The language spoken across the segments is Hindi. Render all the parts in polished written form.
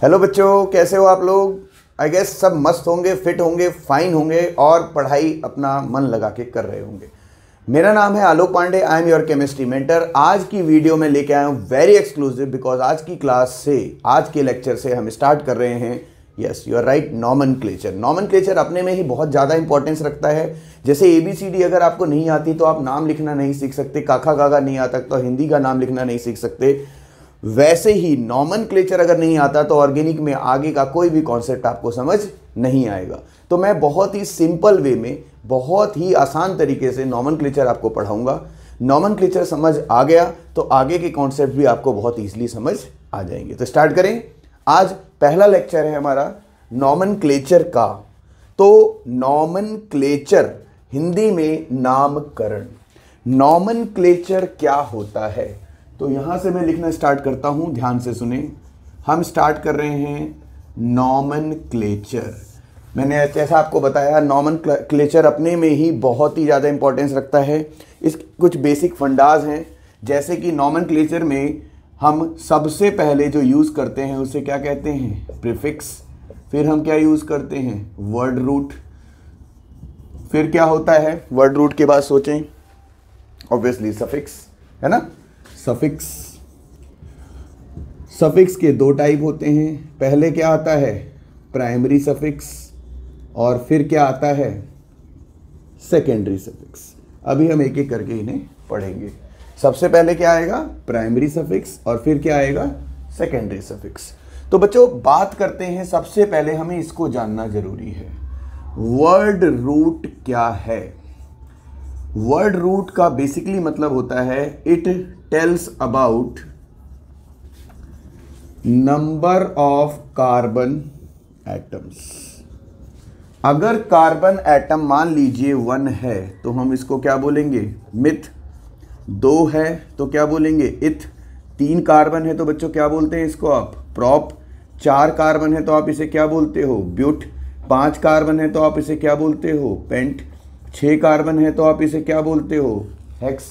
हेलो बच्चों, कैसे हो आप लोग। आई गेस सब मस्त होंगे, फिट होंगे, फाइन होंगे और पढ़ाई अपना मन लगा के कर रहे होंगे। मेरा नाम है Alok Pandey, I am your chemistry mentor. आज की वीडियो में लेके आया हूँ वेरी एक्सक्लूसिव, बिकॉज आज की क्लास से, आज के लेक्चर से हम स्टार्ट कर रहे हैं, yes you are right, nomenclature. Nomenclature अपने में ही बहुत ज़्यादा इंपॉर्टेंस रखता है। जैसे ABCD अगर आपको नहीं आती तो आप नाम लिखना नहीं सीख सकते, काका गागा नहीं आता तो हिंदी का नाम लिखना नहीं सीख सकते, वैसे ही नॉमेनक्लेचर अगर नहीं आता तो ऑर्गेनिक में आगे का कोई भी कॉन्सेप्ट आपको समझ नहीं आएगा। तो मैं बहुत ही सिंपल वे में, बहुत ही आसान तरीके से नॉमेनक्लेचर आपको पढ़ाऊंगा। नॉमेनक्लेचर समझ आ गया तो आगे के कॉन्सेप्ट भी आपको बहुत ईजिली समझ आ जाएंगे। तो स्टार्ट करें। आज पहला लेक्चर है हमारा नॉमेनक्लेचर का। तो नॉमेनक्लेचर हिंदी में नामकरण। नॉमेनक्लेचर क्या होता है, तो यहां से मैं लिखना स्टार्ट करता हूं, ध्यान से सुने। हम स्टार्ट कर रहे हैं नॉमेनक्लेचर। मैंने जैसा आपको बताया, नॉमेनक्लेचर अपने में ही बहुत ही ज़्यादा इंपॉर्टेंस रखता है। इस कुछ बेसिक फंडाज हैं, जैसे कि नॉमेनक्लेचर में हम सबसे पहले जो यूज़ करते हैं उसे क्या कहते हैं, प्रीफिक्स। फिर हम क्या यूज़ करते हैं, वर्ड रूट। फिर क्या होता है वर्ड रूट के बाद, सोचें, ऑब्वियसली सफिक्स, है ना। सफिक्स, सफिक्स के दो टाइप होते हैं। पहले क्या आता है, प्राइमरी सफिक्स, और फिर क्या आता है, सेकेंडरी सफिक्स। अभी हम एक एक करके इन्हें पढ़ेंगे। सबसे पहले क्या आएगा, प्राइमरी सफिक्स, और फिर क्या आएगा, सेकेंडरी सफिक्स। तो बच्चों बात करते हैं, सबसे पहले हमें इसको जानना जरूरी है, वर्ड रूट क्या है। वर्ड रूट का बेसिकली मतलब होता है, it tells about number of carbon atoms. अगर कार्बन एटम मान लीजिए 1 है तो हम इसको क्या बोलेंगे, मिथ। 2 है तो क्या बोलेंगे, इथ। 3 कार्बन है तो बच्चों क्या बोलते हैं इसको आप, प्रॉप। 4 कार्बन है तो आप इसे क्या बोलते हो, ब्यूट। 5 कार्बन है तो आप इसे क्या बोलते हो, पेंट। 6 कार्बन है तो आप इसे क्या बोलते हो, हेक्स।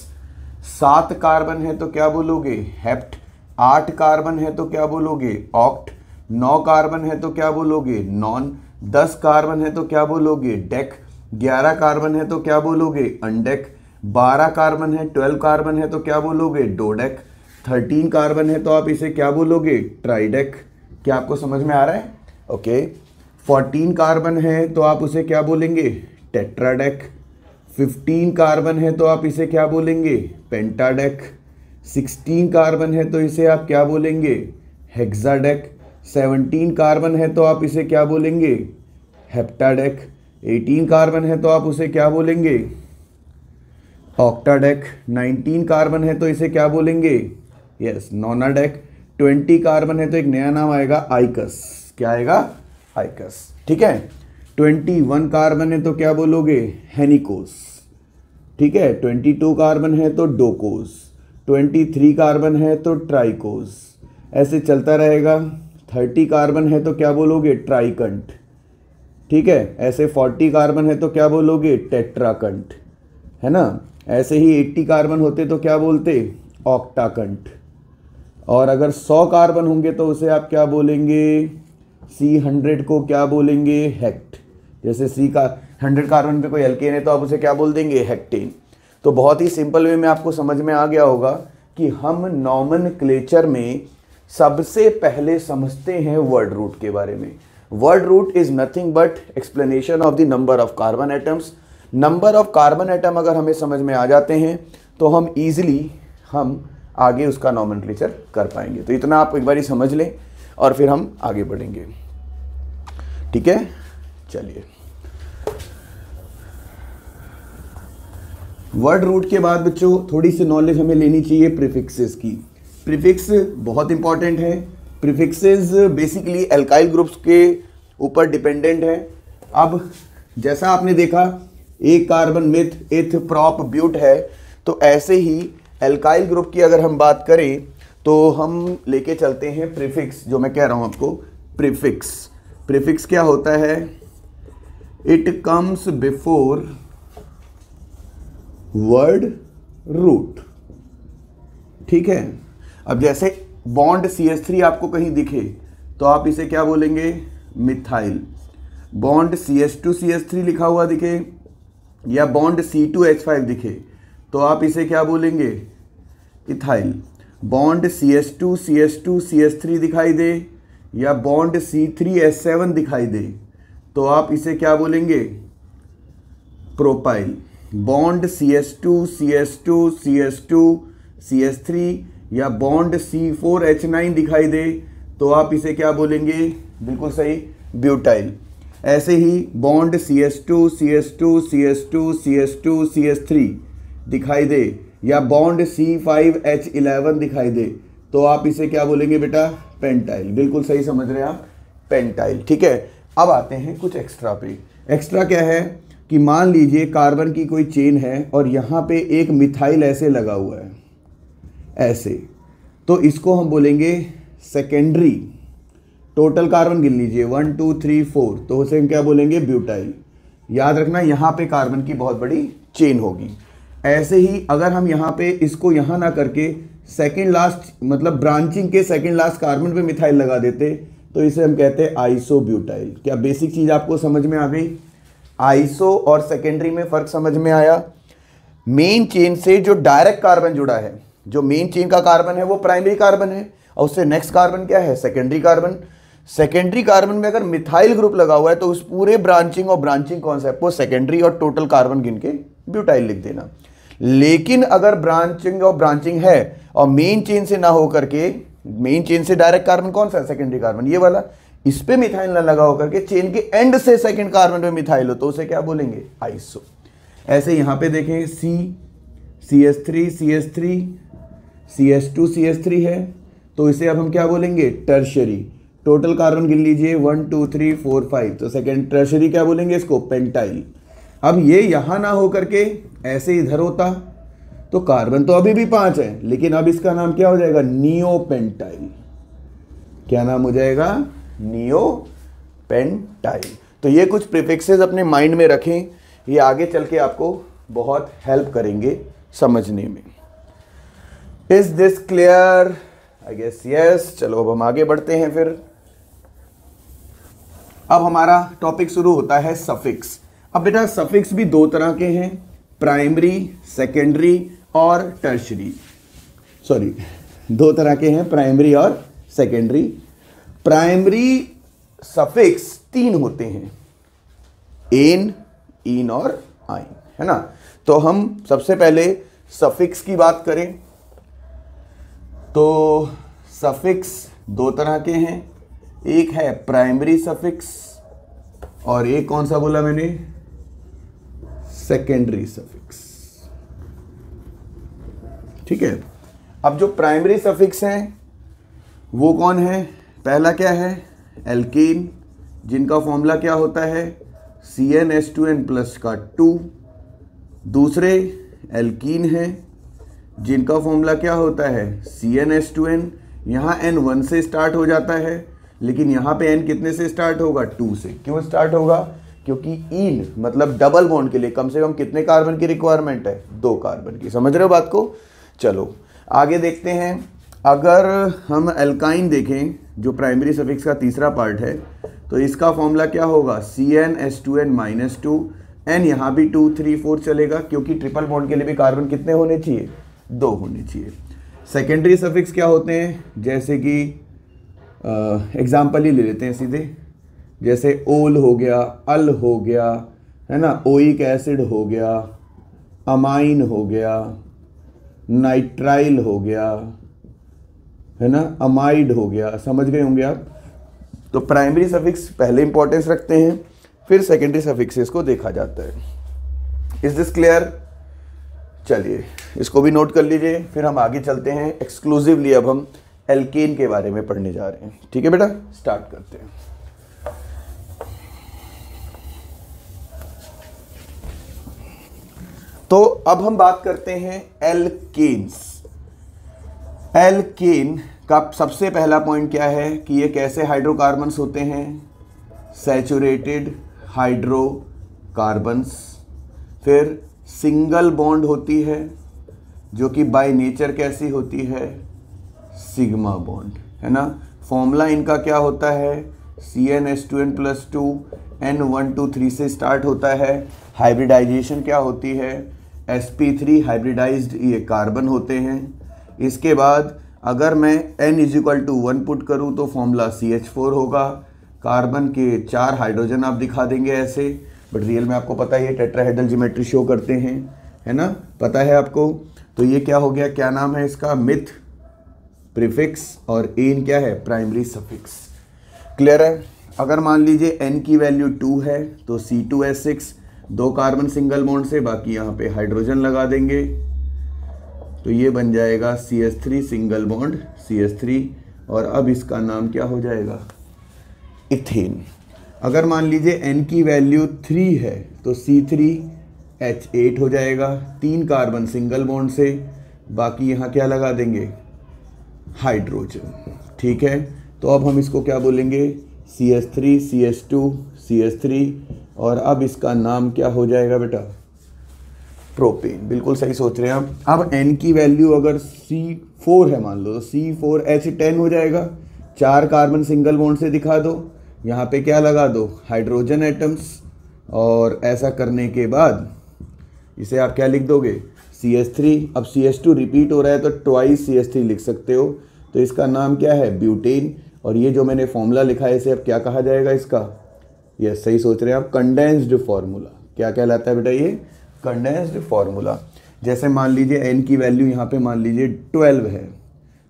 7 कार्बन है तो क्या बोलोगे, हेप्ट। 8 कार्बन है तो क्या बोलोगे, ऑक्ट। 9 कार्बन है तो क्या बोलोगे, नॉन। 10 कार्बन है तो क्या बोलोगे, डेक। 11 कार्बन है तो क्या बोलोगे, अनडेक। 12 कार्बन है, 12 कार्बन है तो क्या बोलोगे, डोडेक। 13 कार्बन है तो आप इसे क्या बोलोगे, ट्राइडेक। क्या आपको समझ में आ रहा है, ओके। 14 कार्बन है तो आप उसे क्या बोलेंगे, टेट्राडेक। 15 कार्बन है तो आप इसे क्या बोलेंगे, पेंटाडेक। 16 कार्बन है तो इसे आप क्या बोलेंगे, हेक्साडेक। 17 कार्बन है तो आप इसे क्या बोलेंगे, हेप्टाडेक। 18 कार्बन है तो आप उसे क्या बोलेंगे, ऑक्टाडेक। 19 कार्बन है तो इसे क्या बोलेंगे, यस, नोनाडेक। 20 कार्बन है तो एक नया नाम आएगा, आइकस। क्या आएगा, आइकस, ठीक है। 21 कार्बन है तो क्या बोलोगे, हेनिकोस, ठीक है। 22 कार्बन है तो डोकोस। 23 कार्बन है तो ट्राइकोस, ऐसे चलता रहेगा। 30 कार्बन है तो क्या बोलोगे, ट्राइकंट, ठीक है। ऐसे 40 कार्बन है तो क्या बोलोगे, टेट्राकंट, है ना। ऐसे ही 80 कार्बन होते तो क्या बोलते, ऑक्टाकंट। और अगर 100 कार्बन होंगे तो उसे आप क्या बोलेंगे, C100 को क्या बोलेंगे, हेक्ट। जैसे C का 100 कार्बन पे कोई एल्केन है तो आप उसे क्या बोल देंगे, हेक्टेन। तो बहुत ही सिंपल वे में आपको समझ में आ गया होगा कि हम नॉमेनक्लेचर में सबसे पहले समझते हैं वर्ड रूट के बारे में। Word root is nothing but explanation of the number of carbon atoms. Number of carbon atom अगर हमें समझ में आ जाते हैं तो हम ईजिली हम आगे उसका नॉमेनक्लेचर कर पाएंगे। तो इतना आप एक बार समझ लें और फिर हम आगे बढ़ेंगे, ठीक है। चलिए, वर्ड रूट के बाद बच्चों थोड़ी सी नॉलेज हमें लेनी चाहिए प्रीफिक्सेस की। प्रीफिक्स बहुत इंपॉर्टेंट है। प्रीफिक्सेस बेसिकली एल्काइल ग्रुप्स के ऊपर डिपेंडेंट है। अब जैसा आपने देखा, एक कार्बन मिथ, इथ, प्रॉप, ब्यूट है, तो ऐसे ही एल्काइल ग्रुप की अगर हम बात करें तो हम लेके चलते हैं प्रीफिक्स। जो मैं कह रहा हूं आपको, प्रीफिक्स। प्रीफिक्स क्या होता है, it comes before word root, ठीक है। अब जैसे बॉन्ड CH3 आपको कहीं दिखे तो आप इसे क्या बोलेंगे, मिथाइल। बॉन्ड CH2CH3 लिखा हुआ दिखे या बॉन्ड C2H5 दिखे तो आप इसे क्या बोलेंगे, इथाइल। बॉन्ड CH2CH2CH3 दिखाई दे या बॉन्ड C3H7 दिखाई दे तो आप इसे क्या बोलेंगे, प्रोपाइल। बॉन्ड CH2CH2CH2CH3 या बॉन्ड C4H9 दिखाई दे तो आप इसे क्या बोलेंगे, बिल्कुल सही, ब्यूटाइल। ऐसे ही बॉन्ड CH2CH2CH2CH2CH3 दिखाई दे या बॉन्ड C5H11 दिखाई दे तो आप इसे क्या बोलेंगे बेटा, पेंटाइल। बिल्कुल सही समझ रहे हैं आप, पेंटाइल। ठीक है, अब आते हैं कुछ एक्स्ट्रा पे। एक्स्ट्रा क्या है कि मान लीजिए कार्बन की कोई चेन है और यहाँ पे एक मिथाइल ऐसे लगा हुआ है, ऐसे, तो इसको हम बोलेंगे सेकेंडरी। टोटल कार्बन गिन लीजिए 1 2 3 4, तो उसे हम क्या बोलेंगे, ब्यूटाइल। याद रखना यहाँ पे कार्बन की बहुत बड़ी चेन होगी। ऐसे ही अगर हम यहाँ पे इसको यहाँ ना करके सेकेंड लास्ट मतलब ब्रांचिंग के सेकेंड लास्ट कार्बन पे मिथाइल लगा देते तो इसे हम कहते हैं आइसोब्यूटाइल। क्या बेसिक चीज़ आपको समझ में आ गई? आइसो और सेकेंडरी में फ़र्क समझ में आया। मेन चेन से जो डायरेक्ट कार्बन जुड़ा है, जो मेन चेन का कार्बन है वो प्राइमरी कार्बन है और उससे नेक्स्ट कार्बन क्या है, सेकेंडरी कार्बन। सेकेंडरी कार्बन में अगर मिथाइल ग्रुप लगा हुआ है तो उस पूरे ब्रांचिंग और ब्रांचिंग कॉन्सेप्ट को सेकेंडरी और टोटल कार्बन गिन के ब्यूटाइल लिख देना। लेकिन अगर ब्रांचिंग और ब्रांचिंग है और मेन चेन से ना हो करके, मेन चेन से डायरेक्ट कार्बन कौन सा है, सेकेंडरी कार्बन, ये वाला, इस पे मिथाइल ना लगा होकर के चेन के एंड से सेकंड कार्बन पे मिथाइल हो तो उसे क्या बोलेंगे, आइसो। ऐसे यहां पे देखें CH3CH3 CH2CH3 है तो इसे अब हम क्या बोलेंगे, टर्शरी। टोटल कार्बन गिन लीजिए 1 2 3 4 5, तो सेकेंड टर्शरी क्या बोलेंगे इसको, पेंटाइल। अब ये यहां ना हो करके ऐसे इधर होता तो कार्बन तो अभी भी 5 है, लेकिन अब इसका नाम क्या हो जाएगा, नियोपेंटाइल। क्या नाम हो जाएगा, नियोपेंटाइल। तो ये कुछ प्रीफिक्सेस अपने माइंड में रखें, ये आगे चल के आपको बहुत हेल्प करेंगे समझने में। Is this clear? I guess yes. चलो अब हम आगे बढ़ते हैं। फिर अब हमारा टॉपिक शुरू होता है सफिक्स। अब बेटा सफिक्स भी दो तरह के हैं, प्राइमरी, सेकेंडरी और टर्शरी। सॉरी, दो तरह के हैं, प्राइमरी और सेकेंडरी। प्राइमरी सफिक्स 3 होते हैं, एन, इन और आइन, है ना। तो हम सबसे पहले सफिक्स की बात करें तो सफिक्स 2 तरह के हैं, एक है प्राइमरी सफिक्स और एक कौन सा बोला मैंने, सेकेंडरी सफिक्स। ठीक है, अब जो प्राइमरी सफिक्स हैं वो कौन है, पहला क्या है, एल्केन, जिनका फॉर्मूला क्या होता है, CnH2n प्लस का 2। दूसरे एल्कीन हैं जिनका फॉर्मूला क्या होता है, CnH2n। यहाँ n 1 से स्टार्ट हो जाता है लेकिन यहाँ पे n कितने से स्टार्ट होगा, 2 से। क्यों स्टार्ट होगा, क्योंकि इन मतलब डबल बॉन्ड के लिए कम से कम कितने कार्बन की रिक्वायरमेंट है, 2 कार्बन की। समझ रहे हो बात को? चलो आगे देखते हैं। अगर हम एल्काइन देखें जो प्राइमरी सफिक्स का तीसरा पार्ट है तो इसका फॉर्मूला क्या होगा, CnH2n-2। n यहाँ भी 2 3 4 चलेगा क्योंकि ट्रिपल बॉन्ड के लिए भी कार्बन कितने होने चाहिए, 2 होने चाहिए। सेकेंडरी सफिक्स क्या होते हैं, जैसे कि एग्जाम्पल ही ले लेते हैं सीधे, जैसे ओल हो गया, अल हो गया, है ना, ओइक एसिड हो गया, अमाइन हो गया, नाइट्राइल हो गया, है ना, अमाइड हो गया। समझ गए होंगे आप। तो प्राइमरी सफिक्स पहले इंपॉर्टेंस रखते हैं, फिर सेकेंडरी सफिक्सेस को देखा जाता है। Is this clear? चलिए इसको भी नोट कर लीजिए, फिर हम आगे चलते हैं। एक्सक्लूसिवली अब हम एल्केन के बारे में पढ़ने जा रहे हैं। ठीक है बेटा, स्टार्ट करते हैं। तो अब हम बात करते हैं एल्केन्स। एल्केन का सबसे पहला पॉइंट क्या है कि ये कैसे हाइड्रोकार्बन्स होते हैं, सैचुरेटेड हाइड्रोकार्बन्स। फिर सिंगल बॉन्ड होती है जो कि बाय नेचर कैसी होती है, सिग्मा बॉन्ड, है ना। फॉर्मूला इनका क्या होता है, CnH2n+2 N123 से स्टार्ट होता है। हाइब्रिडाइजेशन क्या होती है, sp3 हाइब्रिडाइज्ड ये कार्बन होते हैं। इसके बाद अगर मैं n=1 पुट करूं तो फॉर्मूला CH4 होगा। कार्बन के 4 हाइड्रोजन आप दिखा देंगे ऐसे, बट रियल में आपको पता है ये टेट्राहेड्रल ज्योमेट्री शो करते हैं, है ना, पता है आपको। तो ये क्या हो गया, क्या नाम है इसका, मिथ प्रीफिक्स और एन क्या है, प्राइमरी सफिक्स। क्लियर है। अगर मान लीजिए n की वैल्यू 2 है तो C2H6 2 कार्बन सिंगल बॉन्ड से, बाकी यहाँ पे हाइड्रोजन लगा देंगे तो ये बन जाएगा CH3 सिंगल बॉन्ड CH3, और अब इसका नाम क्या हो जाएगा, इथेन। अगर मान लीजिए n की वैल्यू 3 है तो C3H8 हो जाएगा, 3 कार्बन सिंगल बॉन्ड से, बाकी यहाँ क्या लगा देंगे, हाइड्रोजन। ठीक है, तो अब हम इसको क्या बोलेंगे, CH3 CH2 CH3, और अब इसका नाम क्या हो जाएगा बेटा, प्रोपेन। बिल्कुल सही सोच रहे हैं आप। अब n की वैल्यू अगर C4 है मान लो तो C4H10 हो जाएगा, 4 कार्बन सिंगल बॉन्ड से दिखा दो, यहाँ पे क्या लगा दो, हाइड्रोजन एटम्स, और ऐसा करने के बाद इसे आप क्या लिख दोगे, CH3। अब CH2 रिपीट हो रहा है तो ट्वाइस CH3 लिख सकते हो, तो इसका नाम क्या है, ब्यूटेन। और ये जो मैंने फॉर्मूला लिखा है इसे अब क्या कहा जाएगा इसका, यस सही सोच रहे हैं आप, कंडेंस्ड फॉर्मूला। क्या कहलाता है बेटा ये, कंडेंस्ड फॉर्मूला। जैसे मान लीजिए n की वैल्यू यहाँ पे मान लीजिए 12 है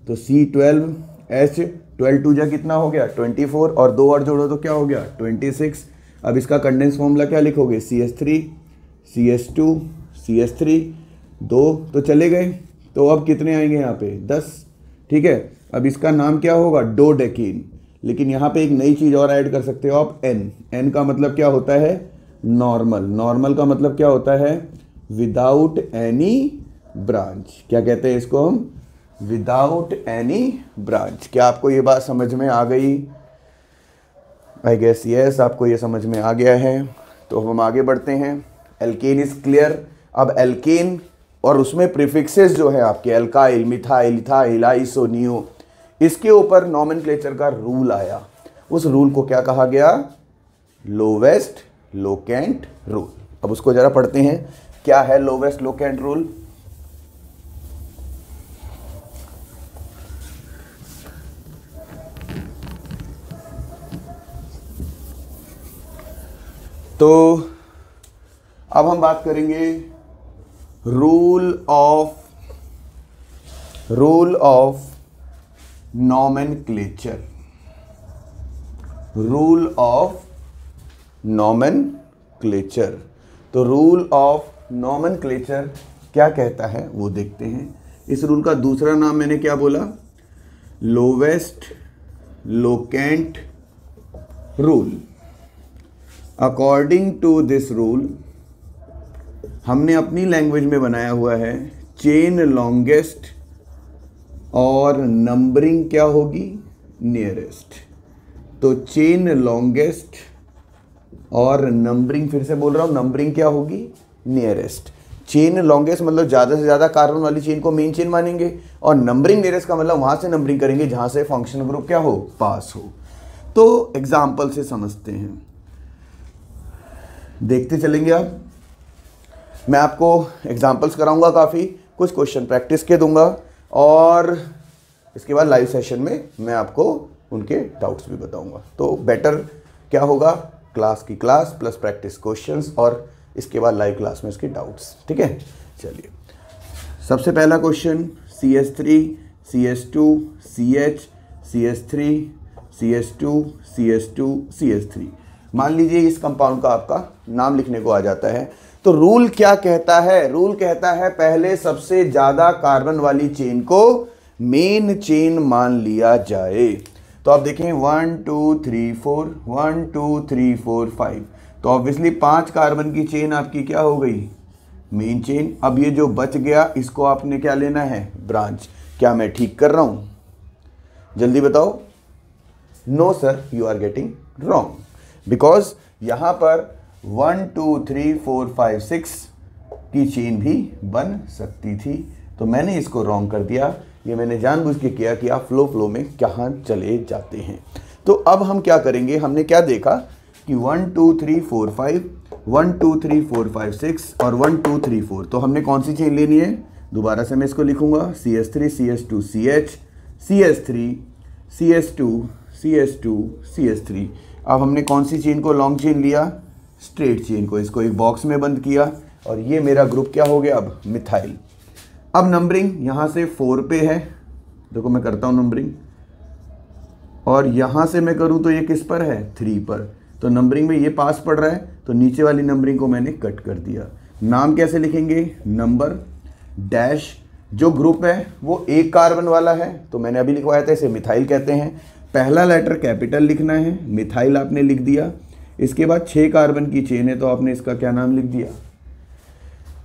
तो C12H 12 2 जा कितना हो गया 24, और 2 और जोड़ो तो क्या हो गया 26। अब इसका कंडेंस फॉर्मूला क्या लिखोगे, CH3 CH2 CH3, 2 तो चले गए, तो अब कितने आएंगे यहाँ पे 10। ठीक है, अब इसका नाम क्या होगा, डोडेकेन। लेकिन यहाँ पे एक नई चीज़ और ऐड कर सकते हो आप, n का मतलब क्या होता है, नॉर्मल। नॉर्मल का मतलब क्या होता है, विदाउट एनी ब्रांच। क्या कहते हैं इसको हम, विदाउट एनी ब्रांच। क्या आपको ये बात समझ में आ गई, आई गेस यस, आपको ये समझ में आ गया है। तो हम आगे बढ़ते हैं, एल्केन इज क्लियर। अब एल्केन और उसमें प्रीफिक्सेस जो है आपके, एल्काइल मिथाइल इथाइल आइसोनियो, इसके ऊपर नॉमेनक्लेचर का रूल आया। उस रूल को क्या कहा गया, लोवेस्ट लोकेंट रूल। अब उसको जरा पढ़ते हैं, क्या है लोवेस्ट लोकेंट रूल। तो अब हम बात करेंगे rule of nomenclature. Rule of nomenclature. तो रूल ऑफ नॉमेनक्लेचर क्या कहता है वो देखते हैं। इस रूल का दूसरा नाम मैंने क्या बोला, lowest locant rule. According to this rule, हमने अपनी लैंग्वेज में बनाया हुआ है, चेन लॉन्गेस्ट और नंबरिंग क्या होगी, नियरेस्ट। तो चेन लॉन्गेस्ट और नंबरिंग, फिर से बोल रहा हूँ, नंबरिंग क्या होगी, नियरेस्ट। चेन लॉन्गेस्ट मतलब ज़्यादा से ज़्यादा कार्बन वाली चेन को मेन चेन मानेंगे, और नंबरिंग नियरेस्ट का मतलब वहाँ से नंबरिंग करेंगे जहाँ से फंक्शनल ग्रुप क्या हो, पास हो। तो एग्जाम्पल से समझते हैं, देखते चलेंगे। आप मैं आपको एग्जाम्पल्स कराऊंगा, काफ़ी कुछ क्वेश्चन प्रैक्टिस के दूंगा, और इसके बाद लाइव सेशन में मैं आपको उनके डाउट्स भी बताऊंगा। तो बेटर क्या होगा, क्लास की क्लास प्लस प्रैक्टिस क्वेश्चंस, और इसके बाद लाइव क्लास में इसके डाउट्स। ठीक है, चलिए सबसे पहला question, CH3 CH2 CH CH3 CH2 CH2 CH3। मान लीजिए इस कंपाउंड का आपका नाम लिखने को आ जाता है, तो रूल क्या कहता है, रूल कहता है पहले सबसे ज़्यादा कार्बन वाली चेन को मेन चेन मान लिया जाए। तो आप देखें 1 2 3 4 1 2 3 4 5, तो ऑब्वियसली 5 कार्बन की चेन आपकी क्या हो गई, मेन चेन। अब ये जो बच गया इसको आपने क्या लेना है, ब्रांच। क्या मैं ठीक कर रहा हूँ, जल्दी बताओ। No sir, you are getting wrong, because यहाँ पर 1 2 3 4 5 6 की चेन भी बन सकती थी, तो मैंने इसको रॉन्ग कर दिया। ये मैंने जानबूझ के किया कि आप फ्लो में कहाँ चले जाते हैं। तो अब हम क्या करेंगे, हमने क्या देखा कि 1 2 3 4 5, 1 2 3 4 5 6 और 1 2 3 4। तो हमने कौन सी चेन लेनी है, दोबारा से मैं इसको लिखूंगा CH3 CH2 CH, CH3 CH2 CH2 CH3। अब हमने कौन सी चेन को लॉन्ग चेन लिया, स्ट्रेट चेन को, इसको एक बॉक्स में बंद किया और ये मेरा ग्रुप क्या हो गया अब, मिथाइल। अब नंबरिंग यहाँ से 4 पे है, देखो मैं करता हूँ नंबरिंग, और यहाँ से मैं करूँ तो ये किस पर है, 3 पर। तो नंबरिंग में ये पास पड़ रहा है तो नीचे वाली नंबरिंग को मैंने कट कर दिया। नाम कैसे लिखेंगे, नंबर डैश, जो ग्रुप है वो एक कार्बन वाला है तो मैंने अभी लिखवाया था, इसे मिथाइल कहते हैं। पहला लेटर कैपिटल लिखना है, मिथाइल आपने लिख दिया। इसके बाद 6 कार्बन की चेन है तो आपने इसका क्या नाम लिख दिया,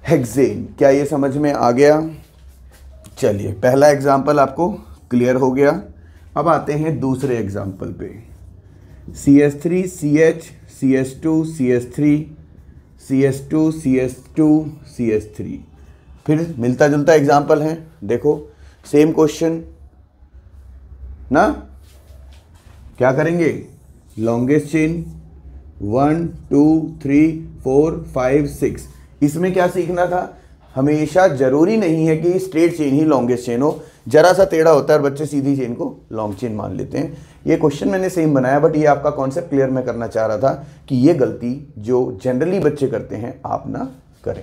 हेक्सेन। क्या ये समझ में आ गया? चलिए पहला एग्जाम्पल आपको क्लियर हो गया। अब आते हैं दूसरे एग्जाम्पल पे, CH3 CH CH2 CH3 CH2 CH2 CH3। फिर मिलता जुलता एग्जाम्पल है, देखो सेम क्वेश्चन ना। क्या करेंगे, लॉन्गेस्ट चेन 1 2 3 4 5 6। इसमें क्या सीखना था, हमेशा जरूरी नहीं है कि स्ट्रेट चेन ही लॉन्गेस्ट चेन हो, जरा सा टेढ़ा होता है और बच्चे सीधी चेन को लॉन्ग चेन मान लेते हैं। ये क्वेश्चन मैंने सेम बनाया, बट ये आपका कॉन्सेप्ट क्लियर मैं करना चाह रहा था कि ये गलती जो जनरली बच्चे करते हैं आप ना करें।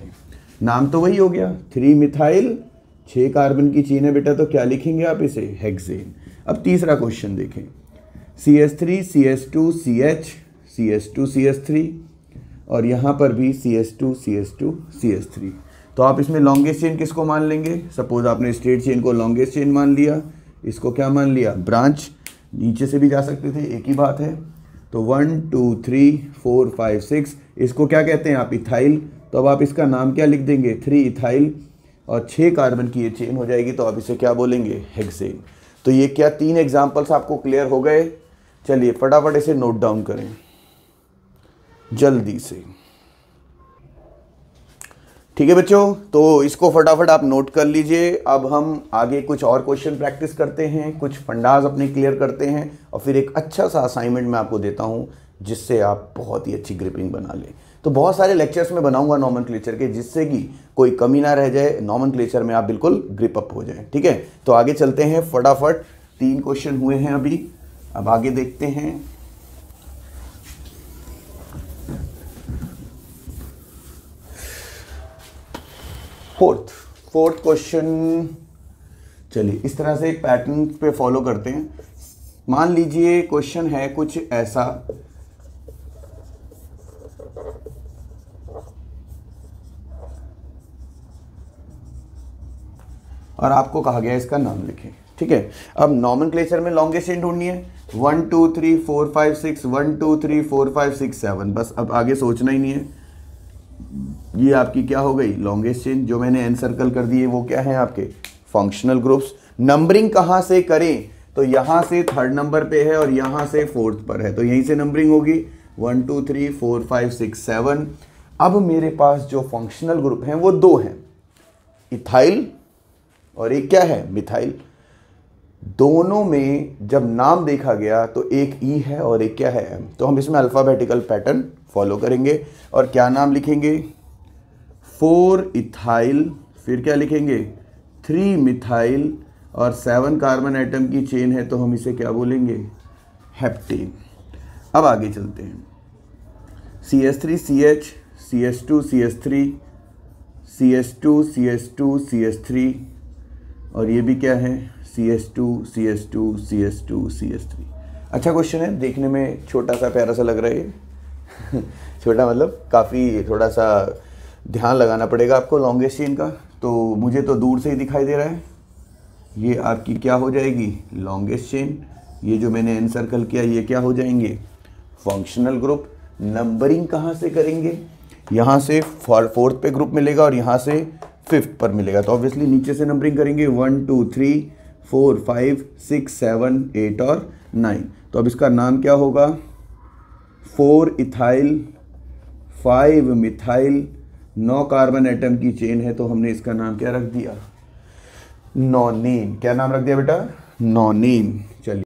नाम तो वही हो गया, 3 मिथाइल, 6 कार्बन की चेन है बेटा, तो क्या लिखेंगे आप इसे, हेक्सेन। अब तीसरा क्वेश्चन देखें, CH3 CH2 CH CH2 CH3 और यहाँ पर भी CH2 CH2 CH3। तो आप इसमें लॉन्गेस्ट चेन किसको मान लेंगे, सपोज आपने स्ट्रेट चेन को लॉन्गेस्ट चेन मान लिया, इसको क्या मान लिया, ब्रांच। नीचे से भी जा सकते थे, एक ही बात है। तो 1 2 3 4 5 6, इसको क्या कहते हैं आप, इथाइल। तो अब आप इसका नाम क्या लिख देंगे, 3 इथाइल, और 6 कार्बन की ये चेन हो जाएगी तो आप इसे क्या बोलेंगे, हेक्सेन। तो ये क्या 3 एग्जाम्पल्स आपको क्लियर हो गए। चलिए फटाफट इसे नोट डाउन करें जल्दी से, ठीक है बच्चों। तो इसको फटाफट आप नोट कर लीजिए। अब हम आगे कुछ और क्वेश्चन प्रैक्टिस करते हैं, कुछ फंडाज अपने क्लियर करते हैं और फिर एक अच्छा सा असाइनमेंट मैं आपको देता हूं जिससे आप बहुत ही अच्छी ग्रिपिंग बना लें। तो बहुत सारे लेक्चर्स में बनाऊंगा नॉमेनक्लेचर के, जिससे कि कोई कमी ना रह जाए, नॉमेनक्लेचर में आप बिल्कुल ग्रिप अप हो जाए, ठीक है। तो आगे चलते हैं फटाफट, 3 क्वेश्चन हुए हैं अभी, अब आगे देखते हैं। फोर्थ क्वेश्चन, चलिए इस तरह से एक पैटर्न पे फॉलो करते हैं। मान लीजिए क्वेश्चन है कुछ ऐसा, और आपको कहा गया इसका नाम लिखें, ठीक है। अब नॉमेनक्लेचर में लॉन्गेस्ट चेन ढूंढनी है, 1 2 3 4 5 6, 1 2 3 4 5 6 7, बस अब आगे सोचना ही नहीं है। ये आपकी क्या हो गई, लॉन्गेस्ट चेन। जो मैंने एन सर्कल कर दिए वो क्या है आपके, फंक्शनल ग्रुप्स। नंबरिंग कहाँ से करें, तो यहाँ से 3rd नंबर पे है और यहाँ से 4th पर है, तो यहीं से नंबरिंग होगी 1 2 3 4 5 6 7। अब मेरे पास जो फंक्शनल ग्रुप हैं वो 2 हैं, इथाइल और एक क्या है, मिथाइल। दोनों में जब नाम देखा गया तो एक ई है और एक क्या है, एम। तो हम इसमें अल्फ़ाबेटिकल पैटर्न फॉलो करेंगे और क्या नाम लिखेंगे, 4 इथाइल, फिर क्या लिखेंगे, 3 मिथाइल, और 7 कार्बन एटम की चेन है तो हम इसे क्या बोलेंगे, हेप्टेन। अब आगे चलते हैं, CH3 CH CH2 CH3 CH2 CH2 CH3, और ये भी क्या है, CH2 CH2 CH2 CH3। अच्छा क्वेश्चन है, देखने में छोटा सा प्यारा सा लग रहा है छोटा मतलब काफ़ी, थोड़ा सा ध्यान लगाना पड़ेगा आपको लॉन्गेस्ट चेन का। तो मुझे तो दूर से ही दिखाई दे रहा है, ये आपकी क्या हो जाएगी, लॉन्गेस्ट चेन। ये जो मैंने एन सर्कल किया ये क्या हो जाएंगे, फंक्शनल ग्रुप। नंबरिंग कहाँ से करेंगे, यहाँ से 4th पे ग्रुप मिलेगा और यहाँ से 5th पर मिलेगा, तो ऑब्वियसली नीचे से नंबरिंग करेंगे 1 2 3 4 5 6 7 8 और 9। तो अब इसका नाम क्या होगा, 4 इथाइल, 5 मिथाइल, 9 कार्बन एटम की चेन है तो हमने इसका नाम क्या रख दिया, नॉनिन। क्या नाम रख दिया बेटा? नॉनिन। चलिए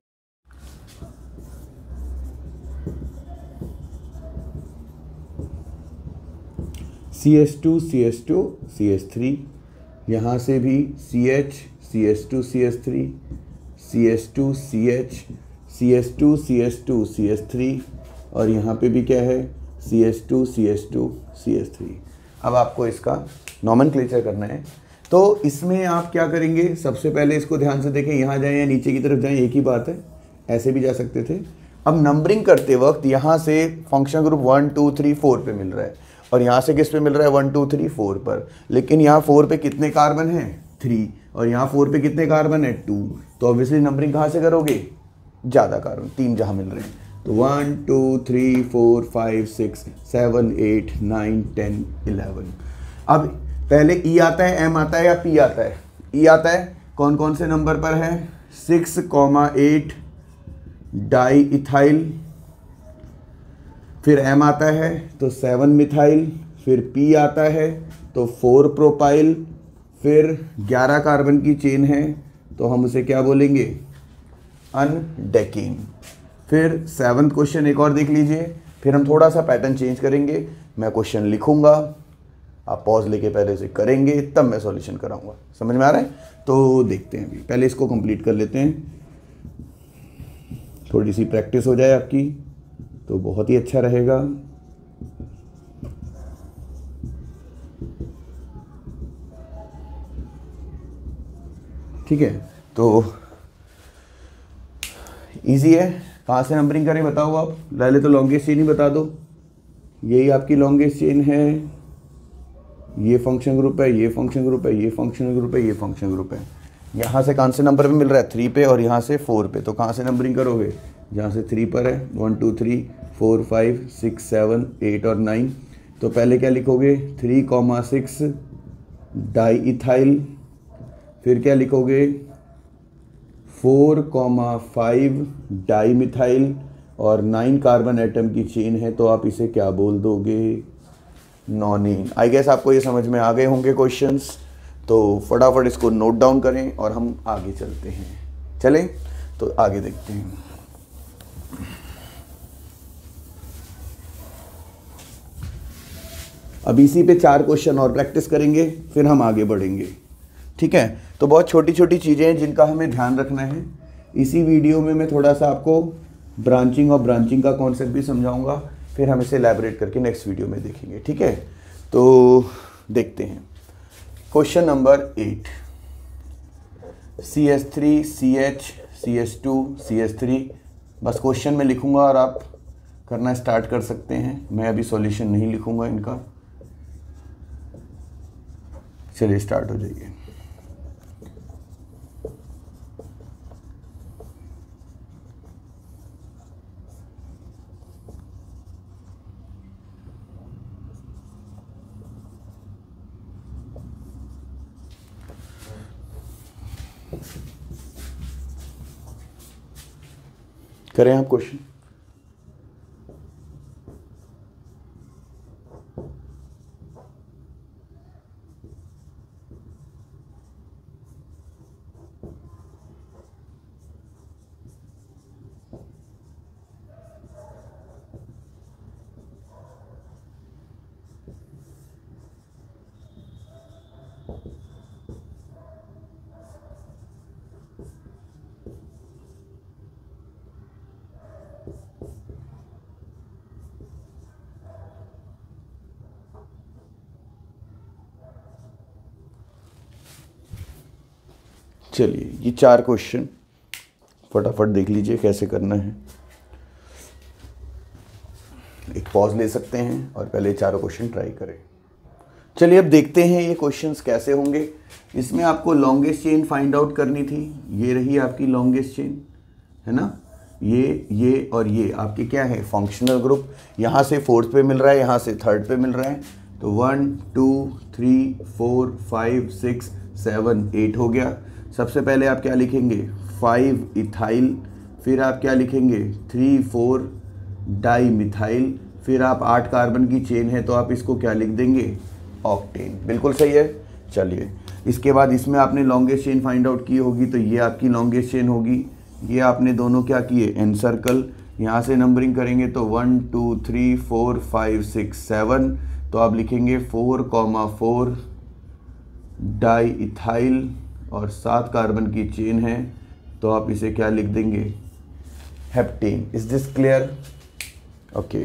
CH2 CH2 CH3, यहाँ से भी CH CH2 CH3 CH2 CH CH2 CH2 CH3 और यहाँ पे भी क्या है CH2 CH2 CH3। अब आपको इसका नॉमेनक्लेचर करना है। तो इसमें आप क्या करेंगे, सबसे पहले इसको ध्यान से देखें, यहाँ जाएं या नीचे की तरफ जाएं एक ही बात है, ऐसे भी जा सकते थे। अब नंबरिंग करते वक्त यहाँ से फंक्शन ग्रुप 1 2 3 4 पे मिल रहा है और यहाँ से किस पे मिल रहा है 1 2 3 4 पर, लेकिन यहाँ 4 पे कितने कार्बन हैं 3 और यहाँ 4 पे कितने कार्बन है 2, तो ऑब्वियसली नंबरिंग कहाँ से करोगे, ज़्यादा कार्बन 3 जहाँ मिल रहे हैं, तो 1 2 3 4 5 6 7 8 9 10 11। अब पहले E आता है, M आता है या P आता है? E आता है, कौन कौन से नंबर पर है 6,8 डाई इथाइल, फिर M आता है तो 7 मिथाइल, फिर P आता है तो 4 प्रोपाइल, फिर 11 कार्बन की चेन है तो हम उसे क्या बोलेंगे, अनडेकिंग। फिर 7th क्वेश्चन एक और देख लीजिए, फिर हम थोड़ा सा पैटर्न चेंज करेंगे, मैं क्वेश्चन लिखूंगा, आप पॉज लेके पहले से करेंगे, तब मैं सॉल्यूशन कराऊंगा। समझ में आ रहा है? तो देखते हैं, अभी पहले इसको कंप्लीट कर लेते हैं, थोड़ी सी प्रैक्टिस हो जाए आपकी तो बहुत ही अच्छा रहेगा। ठीक है, तो इजी है। कहाँ से नंबरिंग करें बताओ आप? पहले तो लॉन्गेस्ट चेन ही बता दो, यही आपकी लॉन्गेस्ट चेन है, ये फंक्शन ग्रुप है, ये फंक्शन ग्रुप है, ये फंक्शन ग्रुप है, ये फंक्शन ग्रुप है। यहाँ से कौन से नंबर पे मिल रहा है 3 पे और यहाँ से 4 पे, तो कहाँ से नंबरिंग करोगे, जहाँ से 3 पर है 1 2 3 4 5 6 7 8 और 9, तो पहले क्या लिखोगे 3,6 डाई इथाइल, फिर क्या लिखोगे 4,5 डाई मिथाइल और 9 कार्बन एटम की चेन है, तो आप इसे क्या बोल दोगे, नॉनिन। आई गेस आपको ये समझ में आ गए होंगे क्वेश्चंस, तो फटाफट इसको नोट डाउन करें और हम आगे चलते हैं। चलें तो आगे देखते हैं। अब इसी पे 4 क्वेश्चन और प्रैक्टिस करेंगे, फिर हम आगे बढ़ेंगे। ठीक है, तो बहुत छोटी छोटी चीज़ें हैं जिनका हमें ध्यान रखना है। इसी वीडियो में मैं थोड़ा सा आपको ब्रांचिंग और ब्रांचिंग का कॉन्सेप्ट भी समझाऊंगा, फिर हम इसे एलैबोरेट करके नेक्स्ट वीडियो में देखेंगे। ठीक है, तो देखते हैं question number 8, CH3 CH CH2 CH3। बस क्वेश्चन में लिखूंगा और आप करना स्टार्ट कर सकते हैं, मैं अभी सॉल्यूशन नहीं लिखूंगा इनका। चलिए स्टार्ट हो जाइए। करें आप क्वेश्चन। चलिए ये 4 क्वेश्चन फटाफट देख लीजिए कैसे करना है। एक पॉज ले सकते हैं और पहले 4 क्वेश्चन ट्राई करें। चलिए अब देखते हैं ये क्वेश्चंस कैसे होंगे। इसमें आपको लॉन्गेस्ट चेन फाइंड आउट करनी थी, ये रही आपकी लॉन्गेस्ट चेन, है ना, ये और ये आपके क्या है फंक्शनल ग्रुप। यहाँ से 4th पे मिल रहा है, यहाँ से 3rd पे मिल रहा है, तो 1 2 3 4 5 6 7 8 हो गया। सबसे पहले आप क्या लिखेंगे 5 इथाइल, फिर आप क्या लिखेंगे 3 4 डाई मिथाइल, फिर आप 8 कार्बन की चेन है तो आप इसको क्या लिख देंगे ऑक्टेन। बिल्कुल सही है। चलिए इसके बाद इसमें आपने लॉन्गेस्ट चेन फाइंड आउट की होगी, तो ये आपकी लॉन्गेस्ट चेन होगी। ये आपने दोनों क्या किए, एन सर्कल, यहाँ से नंबरिंग करेंगे तो 1 2 3 4 5 6 7, तो आप लिखेंगे 4,4 डाई इथाइल और 7 कार्बन की चेन है, तो आप इसे क्या लिख देंगे, heptane. Is this clear? Okay,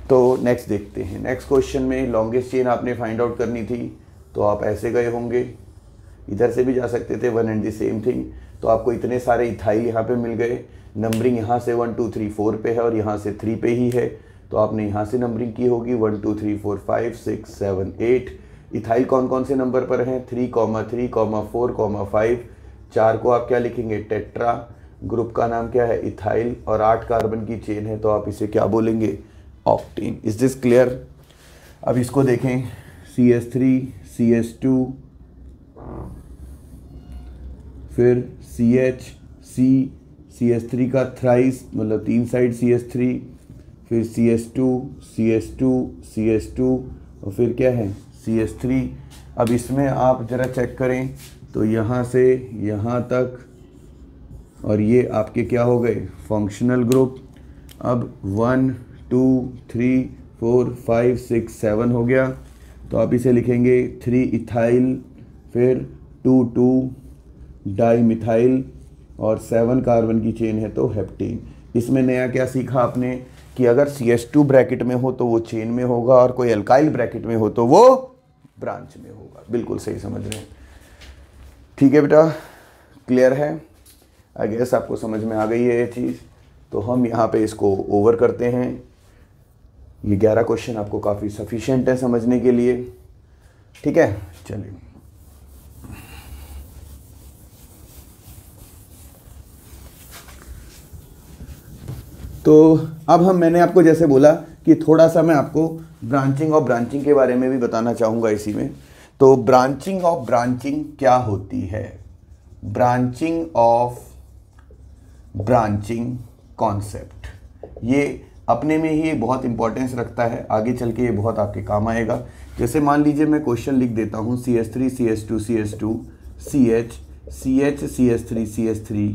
तो नेक्स्ट देखते हैं। नेक्स्ट क्वेश्चन में लॉन्गेस्ट चेन आपने फाइंड आउट करनी थी, तो आप ऐसे गए होंगे, इधर से भी जा सकते थे, one and the same thing. तो आपको इतने सारे इथाइल यहाँ पे मिल गए, नंबरिंग यहाँ से 1 2 3 4 पे है और यहाँ से 3 पे ही है, तो आपने यहाँ से नंबरिंग की होगी 1 2 3 4 5 6 7 8। इथाइल कौन कौन से नंबर पर हैं, 3, 3, 4, 5। 4 को आप क्या लिखेंगे, टेट्रा, ग्रुप का नाम क्या है, इथाइल, और 8 कार्बन की चेन है, तो आप इसे क्या बोलेंगे, ऑक्टेन। Is this clear? अब इसको देखें, CH3 CH2 फिर CH CH3 का थ्राइस, मतलब 3 साइड CH3, फिर CH2 CH2 CH2 और फिर क्या है, CH3। अब इसमें आप ज़रा चेक करें तो यहाँ से यहाँ तक, और ये आपके क्या हो गए, फंक्शनल ग्रुप। अब 1 2 3 4 5 6 7 हो गया, तो आप इसे लिखेंगे 3 इथाइल, फिर 2 2 डाई मिथाइल और 7 कार्बन की चेन है, तो हेप्टेन। इसमें नया क्या सीखा आपने कि अगर CH2 ब्रैकेट में हो तो वो चेन में होगा, और कोई अल्काइल ब्रैकेट में हो तो वो ब्रांच में होगा। बिल्कुल सही समझ रहे हैं, ठीक है बेटा, क्लियर है? आई गेस आपको समझ में आ गई है ये चीज़। तो हम यहाँ पे इसको ओवर करते हैं। ये 11 क्वेश्चन आपको काफ़ी सफिशिएंट है समझने के लिए, ठीक है? चलिए, तो अब मैंने आपको जैसे बोला कि थोड़ा सा मैं आपको ब्रांचिंग और ब्रांचिंग के बारे में भी बताना चाहूँगा इसी में। तो ब्रांचिंग ऑफ ब्रांचिंग क्या होती है? ब्रांचिंग ऑफ ब्रांचिंग कॉन्सेप्ट, ये अपने में ही बहुत इंपॉर्टेंस रखता है, आगे चल के ये बहुत आपके काम आएगा। जैसे मान लीजिए मैं क्वेश्चन लिख देता हूँ, CH3 CH2 CH2 CH CH CH3 CH3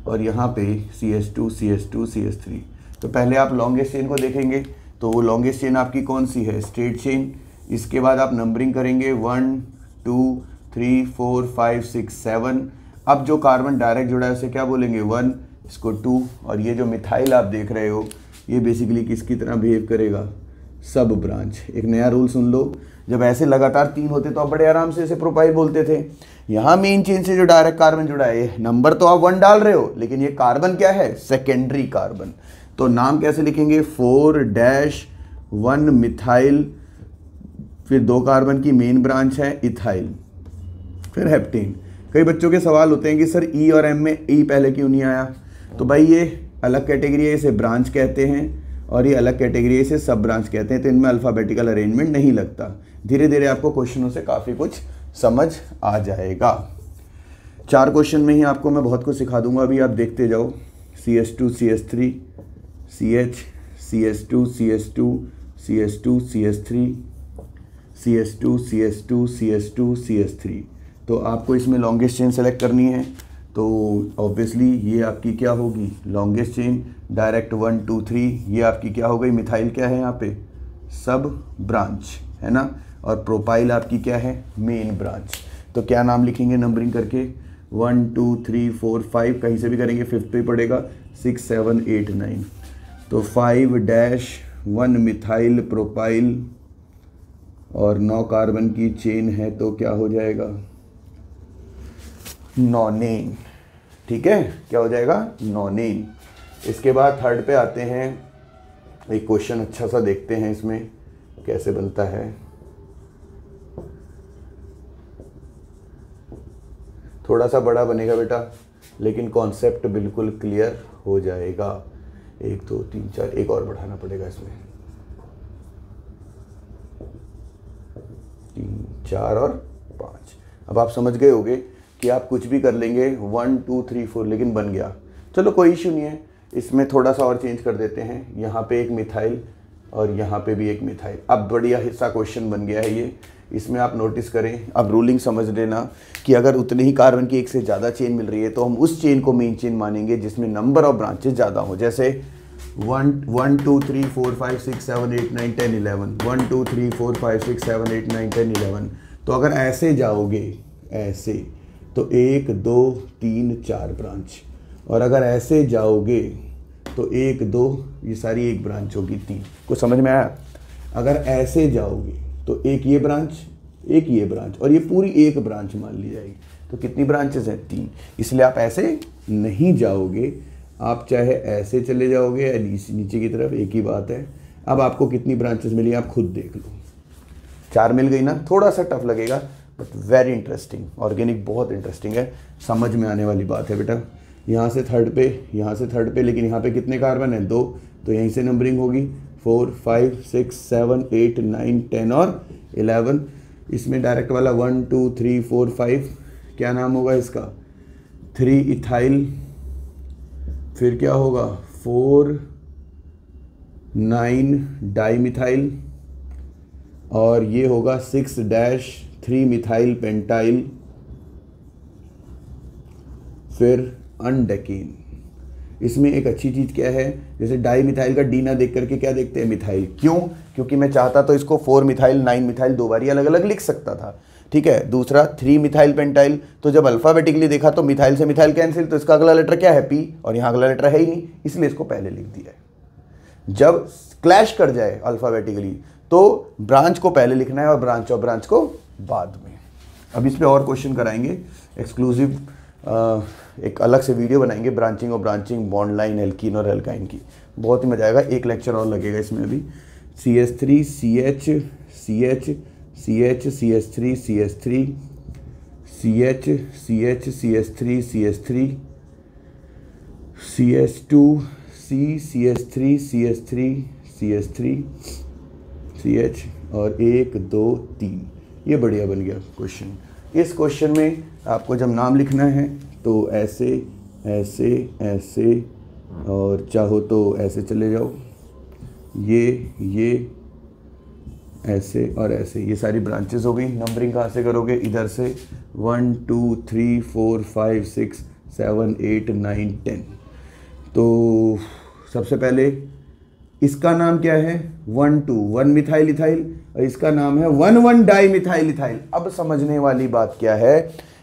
और यहाँ पे CH2 CH2 CH3। तो पहले आप लॉन्गेस्ट चेन को देखेंगे, तो वो लॉन्गेस्ट चेन आपकी कौन सी है, स्ट्रेट चेन। इसके बाद आप नंबरिंग करेंगे 1 2 3 4 5 6 7। अब जो कार्बन डायरेक्ट जुड़ा है उसे क्या बोलेंगे, 1, इसको 2, और ये जो मिथाइल आप देख रहे हो ये बेसिकली किसकी तरह बिहेव करेगा, सब ब्रांच। एक नया रूल सुन लो, जब ऐसे लगातार 3 होते तो आप बड़े आराम से इसे प्रोपाइल बोलते थे। यहाँ मेन चेन से जो डायरेक्ट कार्बन जुड़ा है, नंबर तो आप 1 डाल रहे हो, लेकिन ये कार्बन क्या है, सेकेंडरी कार्बन। तो नाम कैसे लिखेंगे, 4-1 मिथाइल, फिर 2 कार्बन की मेन ब्रांच है इथाइल, फिर हेप्टेन। कई बच्चों के सवाल होते हैं कि सर ई और एम में ई पहले क्यों नहीं आया? तो भाई ये अलग कैटेगरी है, इसे ब्रांच कहते हैं, और ये अलग कैटेगरी है, इसे सब ब्रांच कहते हैं। तो इनमें अल्फ़ाबेटिकल अरेंजमेंट नहीं लगता। धीरे धीरे आपको क्वेश्चनों से काफ़ी कुछ समझ आ जाएगा। 4 क्वेश्चन में ही आपको मैं बहुत कुछ सिखा दूंगा, अभी आप देखते जाओ। CH2 CH3 CH CH2 CH2 CH2 CH3 CH2 CH2 CH2 CH3। तो आपको इसमें लॉन्गेस्ट चेन सेलेक्ट करनी है, तो ऑब्वियसली ये आपकी क्या होगी, लॉन्गेस्ट चेन। डायरेक्ट 1 2 3 ये आपकी क्या हो गई, मिथाइल क्या है यहाँ पे, सब ब्रांच है ना, और प्रोपाइल आपकी क्या है, मेन ब्रांच। तो क्या नाम लिखेंगे नंबरिंग करके, 1 2 3 4 5, कहीं से भी करेंगे 5th पे पड़ेगा, 6 7 8 9। तो 5-1 मिथाइल प्रोपाइल और 9 कार्बन की चेन है, तो क्या हो जाएगा, नॉनेन। ठीक है, क्या हो जाएगा, नॉनेन। इसके बाद 3rd पे आते हैं। एक क्वेश्चन अच्छा सा देखते हैं इसमें कैसे बनता है। थोड़ा सा बड़ा बनेगा बेटा, लेकिन कॉन्सेप्ट बिल्कुल क्लियर हो जाएगा। 1 2 3 4, एक और बढ़ाना पड़ेगा इसमें, 3 4 और 5। अब आप समझ गए होंगे कि आप कुछ भी कर लेंगे 1 2 3 4, लेकिन बन गया। चलो कोई इशू नहीं है, इसमें थोड़ा सा और चेंज कर देते हैं। यहाँ पे एक मिथाइल और यहाँ पे भी एक मिथाइल। अब बढ़िया हिस्सा क्वेश्चन बन गया है ये। इसमें आप नोटिस करें, अब रूलिंग समझ लेना कि अगर उतने ही कार्बन की एक से ज़्यादा चेन मिल रही है तो हम उस चेन को मेन चेन मानेंगे जिसमें नंबर ऑफ ब्रांचेस ज़्यादा हो। जैसे 1 2 3 4 5 6 7 8 9 10 11, 1 2 3 4 5 6 7 8 9 10 11। तो अगर ऐसे जाओगे ऐसे तो 1 2 3 4 ब्रांच, और अगर ऐसे जाओगे तो 1 2 ये सारी एक ब्रांच होगी 3। कुछ समझ में आया? अगर ऐसे जाओगे तो एक ये ब्रांच, एक ये ब्रांच, और ये पूरी एक ब्रांच मान ली जाएगी। तो कितनी ब्रांचेस हैं? 3। इसलिए आप ऐसे नहीं जाओगे, आप चाहे ऐसे चले जाओगे या नीचे की तरफ, एक ही बात है। अब आपको कितनी ब्रांचेस मिली आप खुद देख लो। 4 मिल गई ना? थोड़ा सा टफ लगेगा बट वेरी इंटरेस्टिंग। ऑर्गेनिक बहुत इंटरेस्टिंग है, समझ में आने वाली बात है बेटा। यहाँ से थर्ड पे, यहाँ से थर्ड पे, लेकिन यहाँ पे कितने कार्बन है? 2। तो यहीं से नंबरिंग होगी 4 5 6 7 8 9 10 और 11। इसमें डायरेक्ट वाला 1 2 3 4 5 क्या नाम होगा इसका? 3 इथाइल। फिर क्या होगा? 4 9 डाईमिथाइल, और ये होगा 6-3 मिथाइल पेंटाइल। फिर अनडेकीन। इसमें एक अच्छी चीज़ क्या है, जैसे डाई मिथाइल का डी ना देख करके क्या देखते हैं? मिथाइल। क्यों? क्योंकि मैं चाहता तो इसको 4 मिथाइल 9 मिथाइल 2 बार अलग अलग लिख सकता था, ठीक है। दूसरा 3 मिथाइल पेंटाइल, तो जब अल्फ़ाबेटिकली देखा तो मिथाइल से मिथाइल कैंसिल, तो इसका अगला लेटर क्या है? पी, और यहाँ अगला लेटर है ही नहीं, इसलिए इसको पहले लिख दिया है। जब क्लैश कर जाए अल्फ़ाबेटिकली तो ब्रांच को पहले लिखना है और ब्रांच ऑफ ब्रांच को बाद में। अब इस पर और क्वेश्चन कराएंगे एक्सक्लूसिव, एक अलग से वीडियो बनाएंगे ब्रांचिंग और ब्रांचिंग बॉन्ड लाइन एल्कीन और एल्काइन की, बहुत ही मजा आएगा। एक लेक्चर और लगेगा इसमें अभी। CH3 CH CH CH CH3 CH3 CH CH CH3 CH3 CH2 C CH3 CH3 CH3 CH, और 1 2 3। ये बढ़िया बन गया क्वेश्चन। इस क्वेश्चन में आपको जब नाम लिखना है तो ऐसे ऐसे ऐसे, और चाहो तो ऐसे चले जाओ, ये ऐसे और ऐसे, ये सारी ब्रांचेस हो गई। नंबरिंग कहाँ से करोगे? इधर से 1 2 3 4 5 6 7 8 9 10। तो सबसे पहले इसका नाम क्या है? 1 2 1 मिथाइल इथाइल, और इसका नाम है 1 1 डाई मिथाइल इथाइल। अब समझने वाली बात क्या है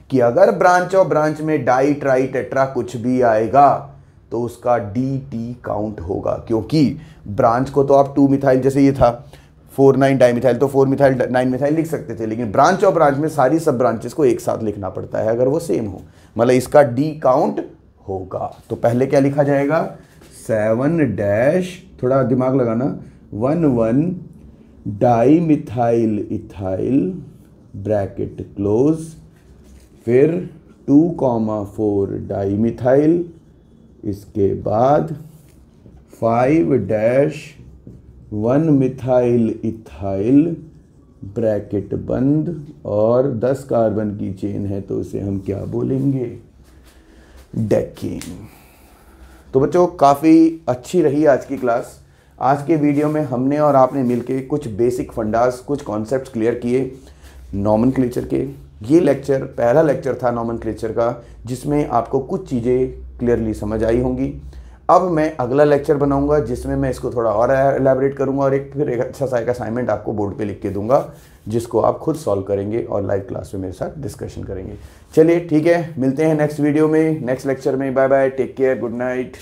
कि अगर ब्रांच और ब्रांच में डाई ट्राई टेट्रा कुछ भी आएगा तो उसका DT काउंट होगा, क्योंकि ब्रांच को तो आप 2 मिथाइल, जैसे ये था 4 9 डाई मिथाइल, तो 4 मिथाइल 9 मिथाइल लिख सकते थे, लेकिन ब्रांच और ब्रांच में सारी सब ब्रांचेस को एक साथ लिखना पड़ता है अगर वो सेम हो, मतलब इसका D काउंट होगा। तो पहले क्या लिखा जाएगा? 7 थोड़ा दिमाग लगाना, 1 1 di methyl ethyl bracket close, फिर 2,4 डाई मिथाइल, इसके बाद 5-1 मिथाइल इथाइल ब्रैकेट बंद, और 10 कार्बन की चेन है तो उसे हम क्या बोलेंगे? डेकीन। तो बच्चों काफ़ी अच्छी रही आज की क्लास। आज के वीडियो में हमने और आपने मिलके कुछ बेसिक फंडास, कुछ कॉन्सेप्ट्स क्लियर किए नॉमेनक्लेचर के। ये लेक्चर पहला लेक्चर था नॉमेनक्लेचर का, जिसमें आपको कुछ चीज़ें क्लियरली समझ आई होंगी। अब मैं अगला लेक्चर बनाऊंगा जिसमें मैं इसको थोड़ा और एलैबोरेट करूंगा, और फिर एक अच्छा सा एक असाइनमेंट आपको बोर्ड पे लिख के दूंगा जिसको आप खुद सॉल्व करेंगे और लाइव क्लास में मेरे साथ डिस्कशन करेंगे। चलिए ठीक है, मिलते हैं नेक्स्ट वीडियो में, नेक्स्ट लेक्चर में। Bye bye, take care, good night.